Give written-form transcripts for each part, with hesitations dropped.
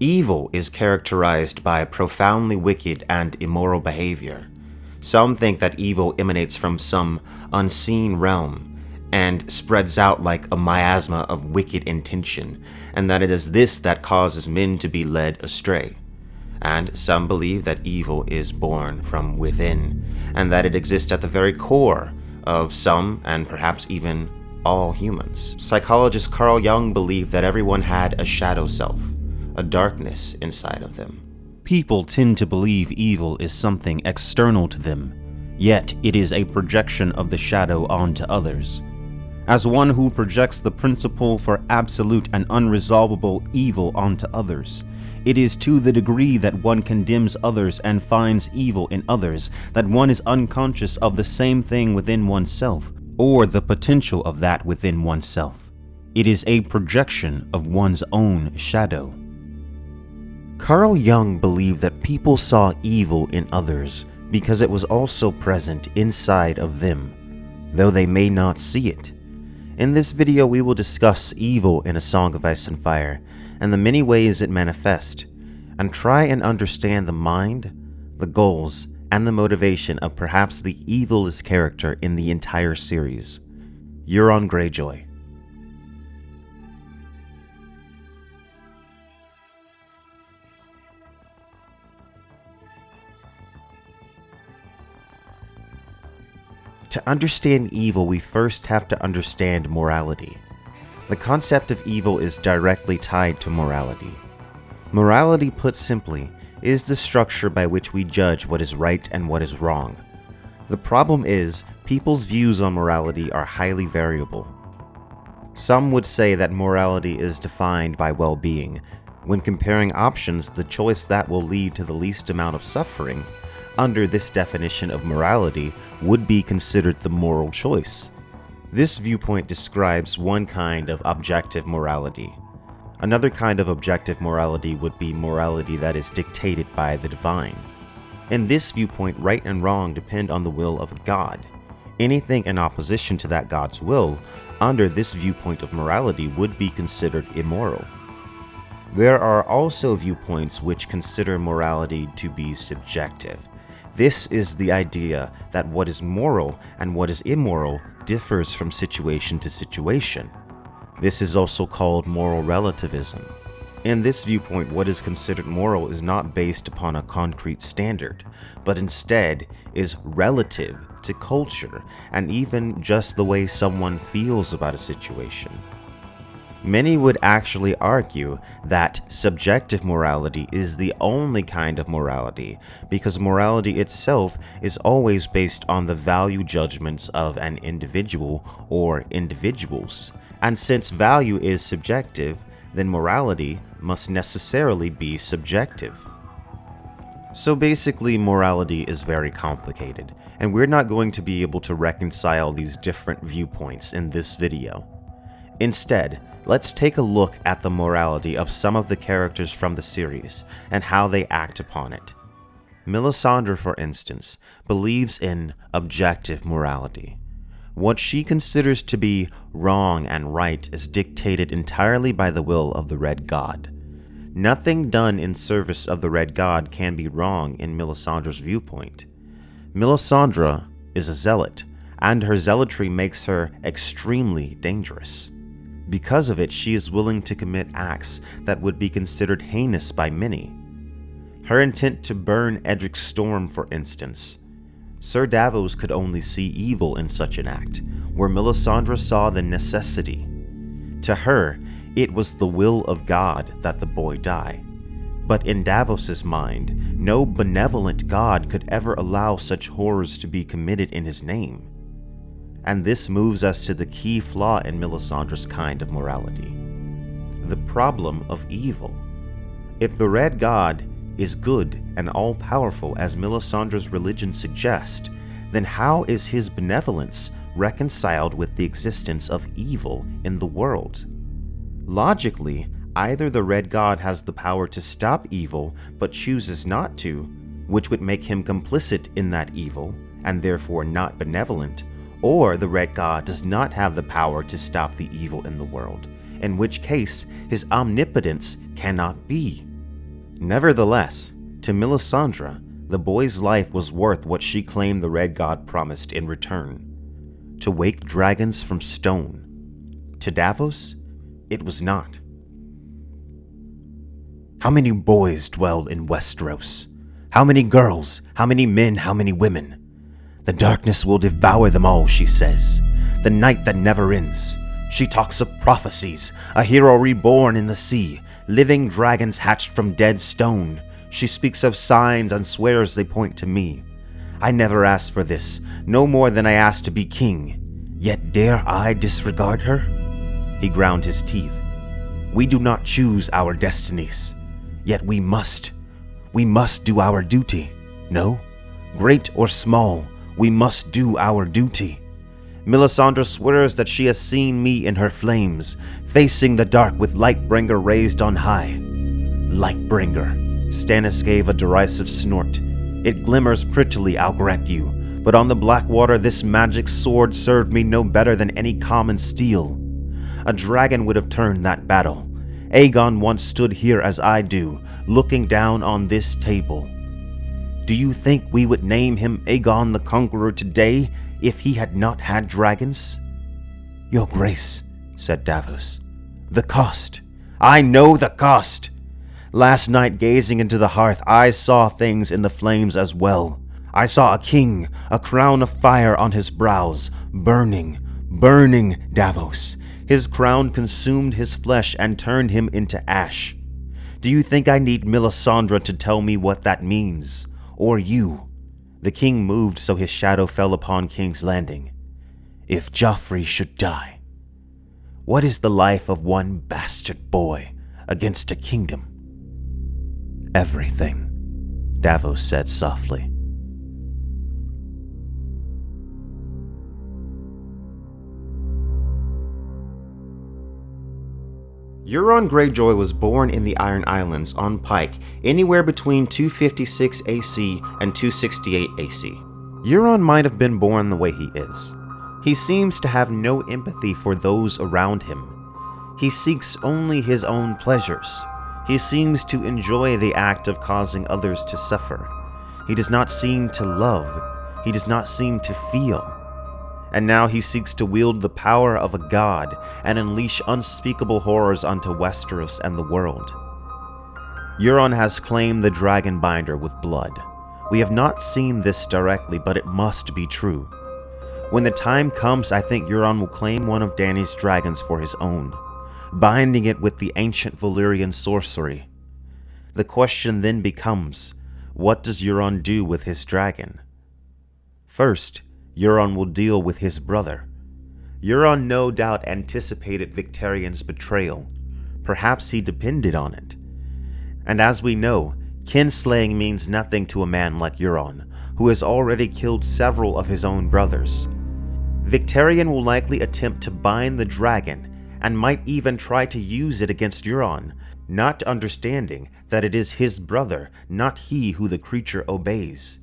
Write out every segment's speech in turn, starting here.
Evil is characterized by profoundly wicked and immoral behavior. Some think that evil emanates from some unseen realm and spreads out like a miasma of wicked intention, and that it is this that causes men to be led astray. And some believe that evil is born from within, and that it exists at the very core of some, and perhaps even all humans. Psychologist Carl Jung believed that everyone had a shadow self, a darkness inside of them. People tend to believe evil is something external to them, yet it is a projection of the shadow onto others. As one who projects the principle for absolute and unresolvable evil onto others, it is to the degree that one condemns others and finds evil in others that one is unconscious of the same thing within oneself, or the potential of that within oneself. It is a projection of one's own shadow. Carl Jung believed that people saw evil in others because it was also present inside of them, though they may not see it. In this video, we will discuss evil in A Song of Ice and Fire and the many ways it manifests, and try and understand the mind, the goals, and the motivation of perhaps the evilest character in the entire series, Euron Greyjoy. To understand evil, we first have to understand morality. The concept of evil is directly tied to morality. Morality, put simply, is the structure by which we judge what is right and what is wrong. The problem is, people's views on morality are highly variable. Some would say that morality is defined by well-being. When comparing options, the choice that will lead to the least amount of suffering, under this definition of morality, would be considered the moral choice. This viewpoint describes one kind of objective morality. Another kind of objective morality would be morality that is dictated by the divine. In this viewpoint, right and wrong depend on the will of a god. Anything in opposition to that god's will, under this viewpoint of morality, would be considered immoral. There are also viewpoints which consider morality to be subjective. This is the idea that what is moral and what is immoral differs from situation to situation. This is also called moral relativism. In this viewpoint, what is considered moral is not based upon a concrete standard, but instead is relative to culture and even just the way someone feels about a situation. Many would actually argue that subjective morality is the only kind of morality, because morality itself is always based on the value judgments of an individual or individuals. And since value is subjective, then morality must necessarily be subjective. So basically, morality is very complicated, and we're not going to be able to reconcile these different viewpoints in this video. Instead, let's take a look at the morality of some of the characters from the series and how they act upon it. Melisandre, for instance, believes in objective morality. What she considers to be wrong and right is dictated entirely by the will of the Red God. Nothing done in service of the Red God can be wrong in Melisandre's viewpoint. Melisandre is a zealot, and her zealotry makes her extremely dangerous. Because of it, she is willing to commit acts that would be considered heinous by many. Her intent to burn Edric's Storm, for instance. Sir Davos could only see evil in such an act, where Melisandre saw the necessity. To her, it was the will of God that the boy die. But in Davos's mind, no benevolent god could ever allow such horrors to be committed in his name. And this moves us to the key flaw in Melisandre's kind of morality: the problem of evil. If the Red God is good and all-powerful as Melisandre's religion suggests, then how is his benevolence reconciled with the existence of evil in the world? Logically, either the Red God has the power to stop evil but chooses not to, which would make him complicit in that evil and therefore not benevolent, or the Red God does not have the power to stop the evil in the world, in which case his omnipotence cannot be. Nevertheless, to Melisandre, the boy's life was worth what she claimed the Red God promised in return. To wake dragons from stone. To Davos, it was not. How many boys dwell in Westeros? How many girls? How many men? How many women? The darkness will devour them all, she says. The night that never ends. She talks of prophecies, a hero reborn in the sea, living dragons hatched from dead stone. She speaks of signs and swears they point to me. I never asked for this, no more than I asked to be king. Yet dare I disregard her? He ground his teeth. We do not choose our destinies. Yet we must do our duty. No? Great or small, we must do our duty. Melisandre swears that she has seen me in her flames, facing the dark with Lightbringer raised on high. Lightbringer. Stannis gave a derisive snort. It glimmers prettily, I'll grant you, but on the black water this magic sword served me no better than any common steel. A dragon would have turned that battle. Aegon once stood here as I do, looking down on this table. Do you think we would name him Aegon the Conqueror today if he had not had dragons? Your Grace, said Davos. The cost. I know the cost. Last night, gazing into the hearth, I saw things in the flames as well. I saw a king, a crown of fire on his brows, burning, Davos. His crown consumed his flesh and turned him into ash. Do you think I need Melisandre to tell me what that means? Or you? The king moved so his shadow fell upon King's Landing. If Joffrey should die, what is the life of one bastard boy against a kingdom? Everything, Davos said softly. Euron Greyjoy was born in the Iron Islands on Pike anywhere between 256 AC and 268 AC. Euron might have been born the way he is. He seems to have no empathy for those around him. He seeks only his own pleasures. He seems to enjoy the act of causing others to suffer. He does not seem to love. He does not seem to feel. And now he seeks to wield the power of a god and unleash unspeakable horrors onto Westeros and the world. Euron has claimed the dragon binder with blood. We have not seen this directly, but it must be true. When the time comes, I think Euron will claim one of Dany's dragons for his own, binding it with the ancient Valyrian sorcery. The question then becomes, what does Euron do with his dragon? First, Euron will deal with his brother. Euron no doubt anticipated Victarion's betrayal. Perhaps he depended on it. And as we know, kinslaying means nothing to a man like Euron, who has already killed several of his own brothers. Victarion will likely attempt to bind the dragon, and might even try to use it against Euron, not understanding that it is his brother, not he who the creature obeys.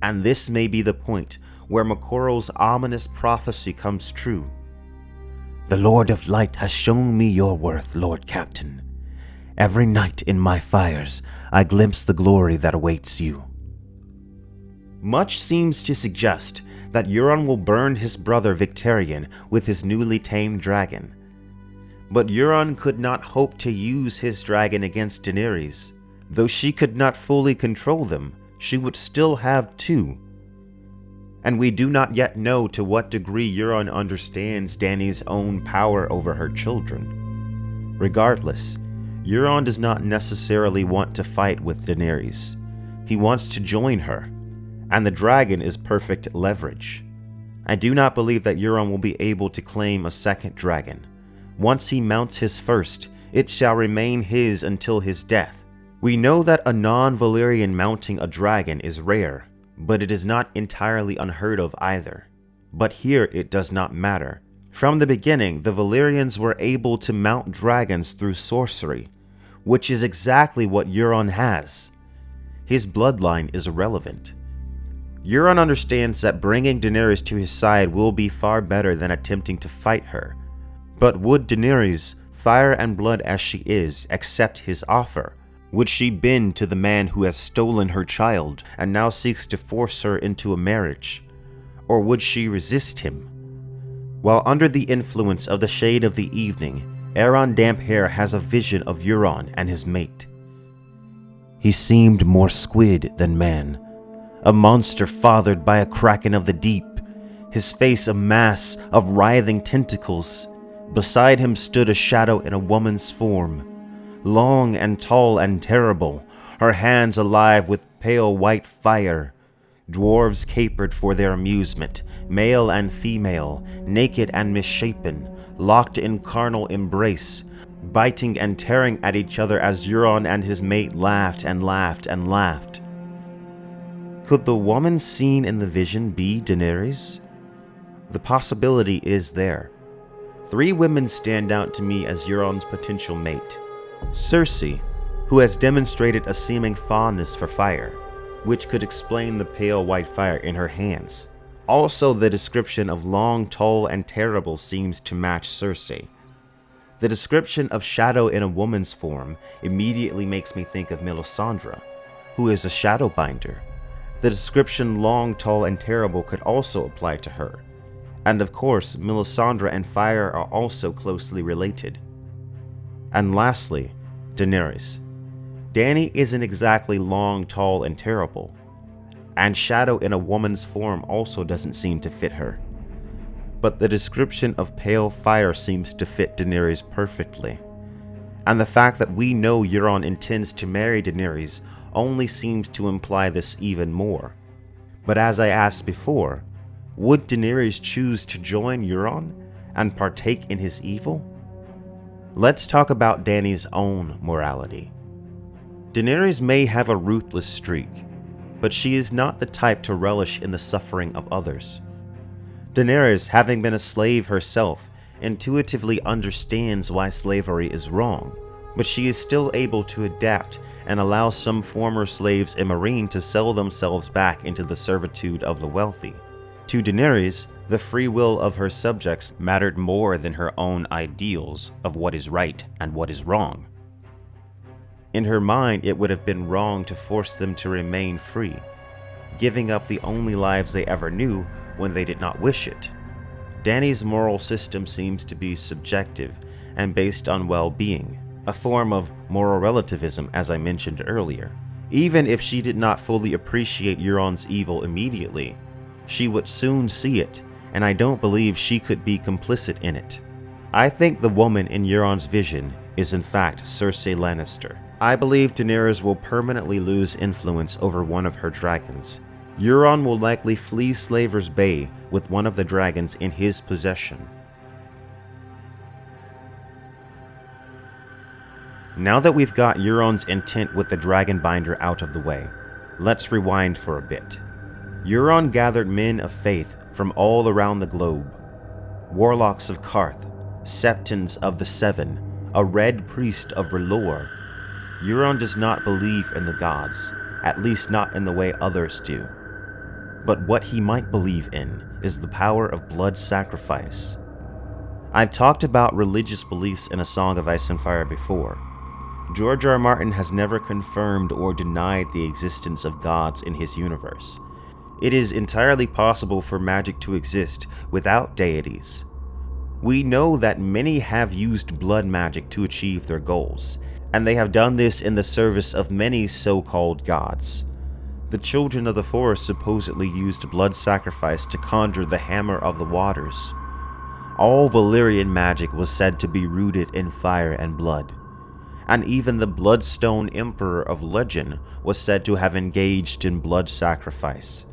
And this may be the point where Moqorro's ominous prophecy comes true. The Lord of Light has shown me your worth, Lord Captain. Every night in my fires, I glimpse the glory that awaits you. Much seems to suggest that Euron will burn his brother Victarion with his newly tamed dragon. But Euron could not hope to use his dragon against Daenerys. Though she could not fully control them, she would still have two. And we do not yet know to what degree Euron understands Dany's own power over her children. Regardless, Euron does not necessarily want to fight with Daenerys. He wants to join her, and the dragon is perfect leverage. I do not believe that Euron will be able to claim a second dragon. Once he mounts his first, it shall remain his until his death. We know that a non-Valyrian mounting a dragon is rare, but it is not entirely unheard of either. But here it does not matter. From the beginning, the Valyrians were able to mount dragons through sorcery, which is exactly what Euron has. His bloodline is irrelevant. Euron understands that bringing Daenerys to his side will be far better than attempting to fight her. But would Daenerys, fire and blood as she is, accept his offer? Would she bend to the man who has stolen her child and now seeks to force her into a marriage? Or would she resist him? While under the influence of the shade of the evening, Aeron Damphair has a vision of Euron and his mate. He seemed more squid than man, a monster fathered by a kraken of the deep, his face a mass of writhing tentacles. Beside him stood a shadow in a woman's form, long and tall and terrible, her hands alive with pale white fire. Dwarves capered for their amusement, male and female, naked and misshapen, locked in carnal embrace, biting and tearing at each other as Euron and his mate laughed and laughed and laughed. Could the woman seen in the vision be Daenerys? The possibility is there. 3 women stand out to me as Euron's potential mate. Cersei, who has demonstrated a seeming fondness for fire, which could explain the pale white fire in her hands. Also, the description of long, tall, and terrible seems to match Cersei. The description of shadow in a woman's form immediately makes me think of Melisandre, who is a shadow binder. The description long, tall, and terrible could also apply to her. And of course, Melisandre and fire are also closely related. And lastly, Daenerys. Dany isn't exactly long, tall, and terrible, and shadow in a woman's form also doesn't seem to fit her. But the description of pale fire seems to fit Daenerys perfectly. And the fact that we know Euron intends to marry Daenerys only seems to imply this even more. But as I asked before, would Daenerys choose to join Euron and partake in his evil? Let's talk about Dany's own morality. Daenerys may have a ruthless streak, but she is not the type to relish in the suffering of others. Daenerys, having been a slave herself, intuitively understands why slavery is wrong, but she is still able to adapt and allow some former slaves in Meereen to sell themselves back into the servitude of the wealthy. To Daenerys, the free will of her subjects mattered more than her own ideals of what is right and what is wrong. In her mind, it would have been wrong to force them to remain free, giving up the only lives they ever knew when they did not wish it. Dany's moral system seems to be subjective and based on well-being, a form of moral relativism as I mentioned earlier. Even if she did not fully appreciate Euron's evil immediately, she would soon see it, and I don't believe she could be complicit in it. I think the woman in Euron's vision is in fact Cersei Lannister. I believe Daenerys will permanently lose influence over one of her dragons. Euron will likely flee Slaver's Bay with one of the dragons in his possession. Now that we've got Euron's intent with the Dragonbinder out of the way, let's rewind for a bit. Euron gathered men of faith from all around the globe. Warlocks of Qarth, Septons of the Seven, a Red Priest of R'hllor. Euron does not believe in the gods, at least not in the way others do. But what he might believe in is the power of blood sacrifice. I've talked about religious beliefs in A Song of Ice and Fire before. George R. Martin has never confirmed or denied the existence of gods in his universe. It is entirely possible for magic to exist without deities. We know that many have used blood magic to achieve their goals, and they have done this in the service of many so-called gods. The Children of the Forest supposedly used blood sacrifice to conjure the Hammer of the Waters. All Valyrian magic was said to be rooted in fire and blood, and even the Bloodstone Emperor of legend was said to have engaged in blood sacrifice.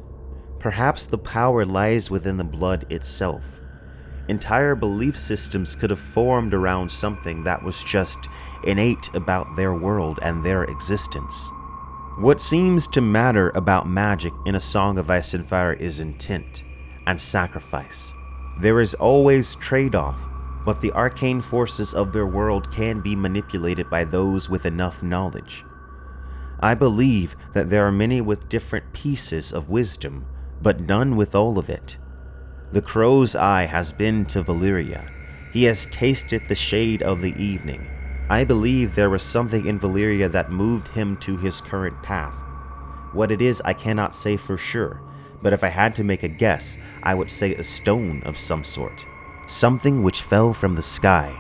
Perhaps the power lies within the blood itself. Entire belief systems could have formed around something that was just innate about their world and their existence. What seems to matter about magic in A Song of Ice and Fire is intent and sacrifice. There is always trade-off, but the arcane forces of their world can be manipulated by those with enough knowledge. I believe that there are many with different pieces of wisdom, but none with all of it. The Crow's Eye has been to Valyria. He has tasted the shade of the evening. I believe there was something in Valyria that moved him to his current path. What it is I cannot say for sure, but if I had to make a guess, I would say a stone of some sort. Something which fell from the sky.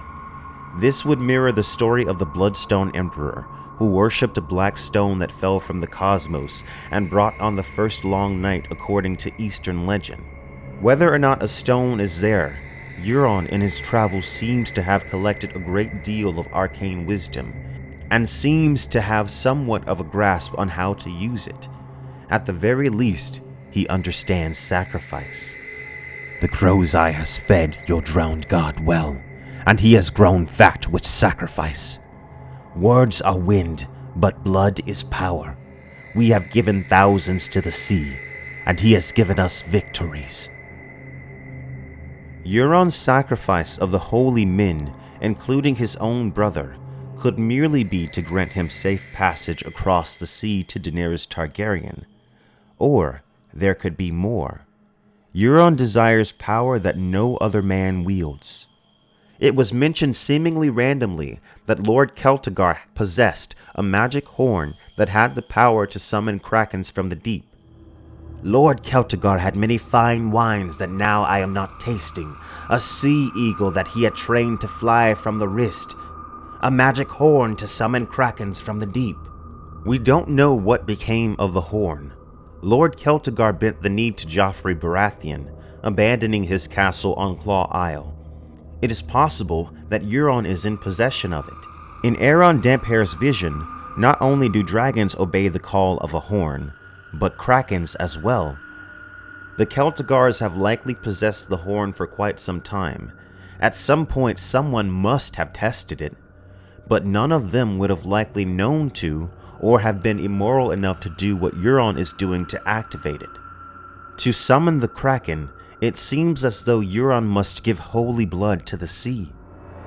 This would mirror the story of the Bloodstone Emperor, who worshipped a black stone that fell from the cosmos and brought on the first long night according to Eastern legend. Whether or not a stone is there, Euron in his travels seems to have collected a great deal of arcane wisdom, and seems to have somewhat of a grasp on how to use it. At the very least, he understands sacrifice. The crow's eye has fed your drowned god well, and he has grown fat with sacrifice. Words are wind, but blood is power. We have given thousands to the sea, and he has given us victories. Euron's sacrifice of the holy men, including his own brother, could merely be to grant him safe passage across the sea to Daenerys Targaryen. Or there could be more. Euron desires power that no other man wields. It was mentioned seemingly randomly that Lord Celtigar possessed a magic horn that had the power to summon krakens from the deep. Lord Celtigar had many fine wines that now I am not tasting, a sea eagle that he had trained to fly from the wrist, a magic horn to summon krakens from the deep. We don't know what became of the horn. Lord Celtigar bent the knee to Joffrey Baratheon, abandoning his castle on Claw Isle. It is possible that Euron is in possession of it. In Aeron Damphair's vision, not only do dragons obey the call of a horn, but krakens as well. The Celtigars have likely possessed the horn for quite some time. At some point someone must have tested it, but none of them would have likely known to or have been immoral enough to do what Euron is doing to activate it. To summon the Kraken, it seems as though Euron must give holy blood to the sea.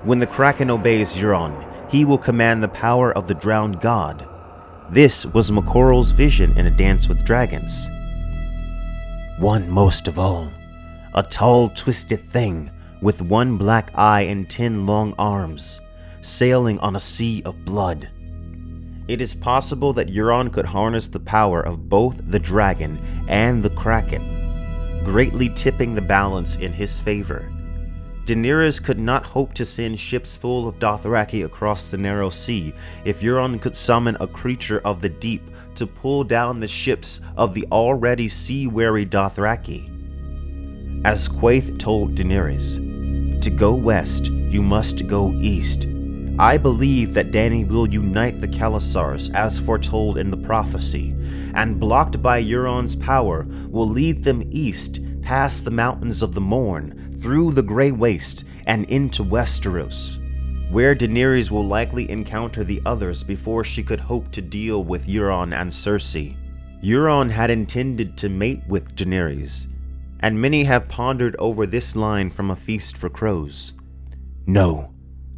When the Kraken obeys Euron, he will command the power of the drowned god. This was Makoral's vision in A Dance with Dragons. One most of all, a tall, twisted thing with one black eye and 10 long arms, sailing on a sea of blood. It is possible that Euron could harness the power of both the dragon and the Kraken, greatly tipping the balance in his favor. Daenerys could not hope to send ships full of Dothraki across the narrow sea if Euron could summon a creature of the deep to pull down the ships of the already sea-weary Dothraki. As Quaithe told Daenerys, "To go west, you must go east. I believe that Dany will unite the Khalasars as foretold in the prophecy, and blocked by Euron's power will lead them east past the mountains of the Morn, through the Grey Waste, and into Westeros, where Daenerys will likely encounter the others before she could hope to deal with Euron and Cersei." Euron had intended to mate with Daenerys, and many have pondered over this line from A Feast for Crows. "No,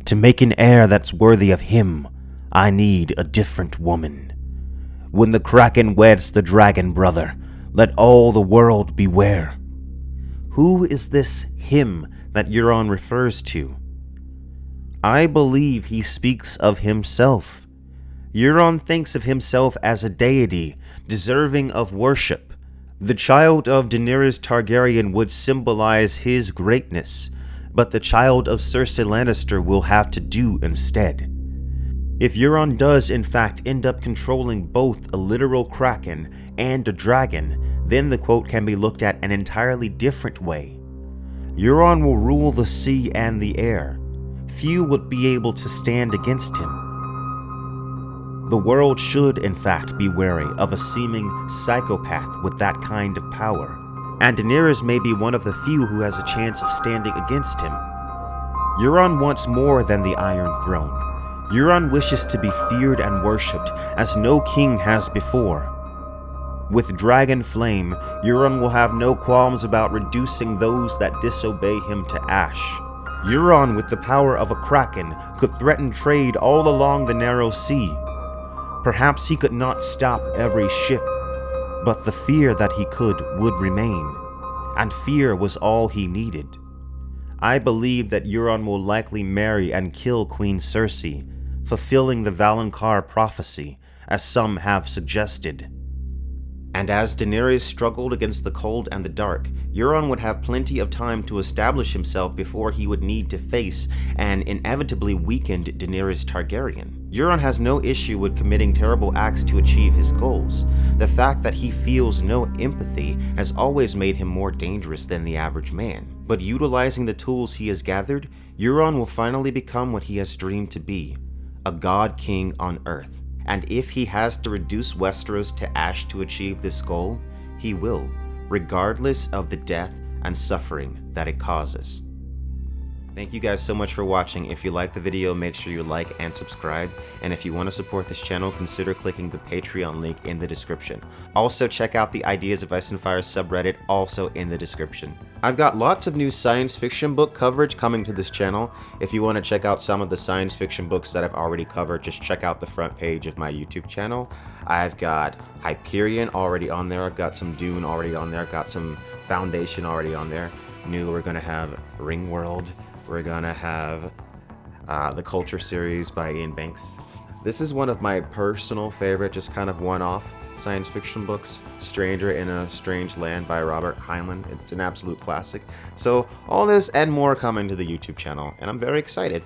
to make an heir that's worthy of him, I need a different woman. When the Kraken weds the dragon brother, let all the world beware." Who is this him that Euron refers to? I believe he speaks of himself. Euron thinks of himself as a deity, deserving of worship. The child of Daenerys Targaryen would symbolize his greatness, but the child of Cersei Lannister will have to do instead. If Euron does in fact end up controlling both a literal Kraken and a dragon, then the quote can be looked at an entirely different way. Euron will rule the sea and the air. Few would be able to stand against him. The world should in fact be wary of a seeming psychopath with that kind of power, and Daenerys may be one of the few who has a chance of standing against him. Euron wants more than the Iron Throne. Euron wishes to be feared and worshipped as no king has before. With Dragon Flame, Euron will have no qualms about reducing those that disobey him to ash. Euron, with the power of a Kraken, could threaten trade all along the narrow sea. Perhaps he could not stop every ship, but the fear that he could would remain, and fear was all he needed. I believe that Euron will likely marry and kill Queen Cersei, fulfilling the Valonqar prophecy, as some have suggested. And as Daenerys struggled against the cold and the dark, Euron would have plenty of time to establish himself before he would need to face an inevitably weakened Daenerys Targaryen. Euron has no issue with committing terrible acts to achieve his goals. The fact that he feels no empathy has always made him more dangerous than the average man. But utilizing the tools he has gathered, Euron will finally become what he has dreamed to be, a god king on Earth. And if he has to reduce Westeros to ash to achieve this goal, he will, regardless of the death and suffering that it causes. Thank you guys so much for watching. If you liked the video, make sure you like and subscribe. And if you want to support this channel, consider clicking the Patreon link in the description. Also, check out the Ideas of Ice and Fire subreddit, also in the description. I've got lots of new science fiction book coverage coming to this channel. If you want to check out some of the science fiction books that I've already covered, just check out the front page of my YouTube channel. I've got Hyperion already on there. I've got some Dune already on there. I've got some Foundation already on there. New, we're going to have Ringworld. We're gonna have the Culture series by Ian Banks. This is one of my personal favorite, just kind of one-off science fiction books, Stranger in a Strange Land by Robert Heinlein. It's an absolute classic. So all this and more coming to the YouTube channel, and I'm very excited.